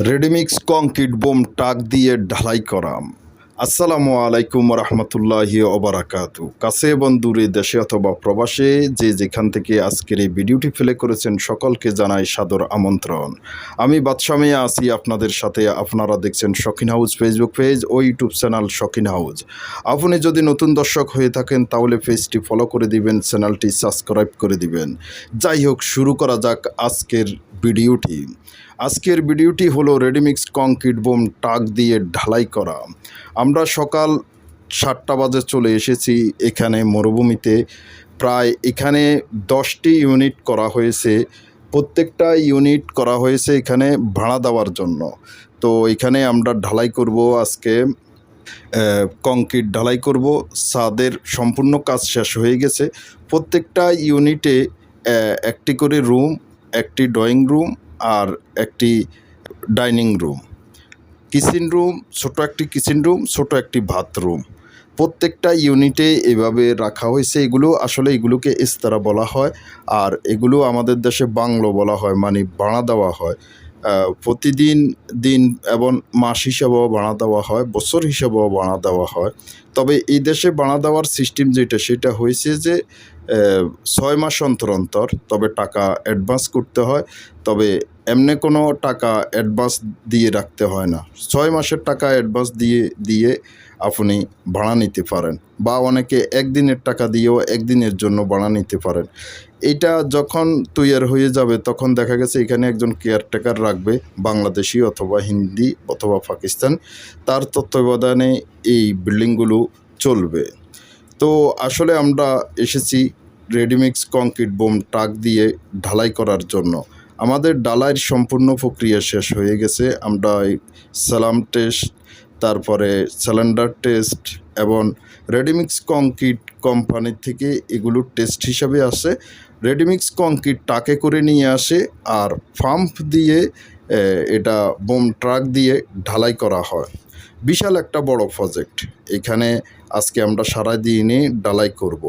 Ready mix concrete bomb টাক দিয়ে ঢালাই করা। আসসালামু আলাইকুম রহমতুল্লাহি ওবারাকাতু। কাছে বন্ধুরে দেশে অথবা প্রবাসে যে যেখান থেকে আজকের এই ভিডিওটি প্লে করেছেন সকলকে জানাই সাদর আমন্ত্রণ। আমি বাদশা মিয়া আছি আপনাদের সাথে। আপনারা দেখছেন শখিন হাউস ফেসবুক পেজ ও ইউটিউব চ্যানেল শখিন হাউস। আপনি যদি নতুন দর্শক হয়ে থাকেন তাহলে পেজটি ফলো করে দিবেন, চ্যানেলটি সাবস্ক্রাইব করে দিবেন। যাই হোক, শুরু করা যাক আজকের ভিডিওটি। আজকের ভিডিওটি হলো রেডিমিক্স কংক্রিট বোম টাক দিয়ে ঢালাই করা। আমরা সকাল 7টা বাজে চলে এসেছি এখানে মরুভূমিতে। প্রায় এখানে 10টি ইউনিট করা হয়েছে। প্রত্যেকটা ইউনিট করা হয়েছে এখানে ভাড়া দেওয়ার জন্য। তো এখানে আমরা ঢালাই করব আজকে, কংক্রিট ঢালাই করব। ছাদের সম্পূর্ণ কাজ শেষ হয়ে গেছে। প্রত্যেকটা ইউনিটে একটি করে রুম, একটি ড্রয়িং রুম আর একটি ডাইনিং রুম, কিচেন রুম, ছোট একটি কিচেন রুম, ছোট একটি বাথরুম প্রত্যেকটা ইউনিটে এভাবে রাখা হয়েছে। এগুলোকে ইস্তারা বলা হয়, আর এগুলো আমাদের দেশে বাংলো বলা হয়, মানে ভাড়া দেওয়া হয়। প্রতিদিন দিন এবং মাস হিসাবেও ভাড়া দেওয়া হয়, বছর হিসাবেও ভাড়া দেওয়া হয়। তবে এই দেশে ভাড়া দেওয়ার সিস্টেম সেটা হয়েছে যে 6 মাস অন্তর অন্তর তবে টাকা অ্যাডভান্স করতে হয়। তবে এমনি কোনো টাকা অ্যাডভান্স দিয়ে রাখতে হয় না। 6 মাসের টাকা অ্যাডভান্স দিয়ে আপনি ভাড়া নিতে পারেন, বা অনেকে একদিনের টাকা দিয়েও একদিনের জন্য ভাড়া নিতে পারেন। এইটা যখন তৈয়ার হয়ে যাবে তখন দেখা গেছে এখানে একজন কেয়ারটেকার রাখবে, বাংলাদেশি অথবা হিন্দি অথবা পাকিস্তান। তার তত্ত্বাবধানে এই বিল্ডিংগুলো চলবে। তো আসলে আমরা এসেছি রেডিমিক্স কংক্রিট বোম টাক দিয়ে ঢালাই করার জন্য। আমাদের ঢালাইয়ের সম্পূর্ণ প্রক্রিয়া শেষ হয়ে গেছে। আমরা সালাম টেস্ট, তারপরে সিলিন্ডার টেস্ট এবং রেডিমিক্স কংক্রিট কোম্পানি থেকে এগুলো টেস্ট হিসাবে আসে। রেডিমিক্স কংক্রিট টাকে করে নিয়ে আসে আর পাম্প দিয়ে এটা বোম ট্রাক দিয়ে ঢালাই করা হয়। বিশাল একটা বড় প্রজেক্ট। এখানে আজকে আমরা সারা দিনে ঢালাই করব।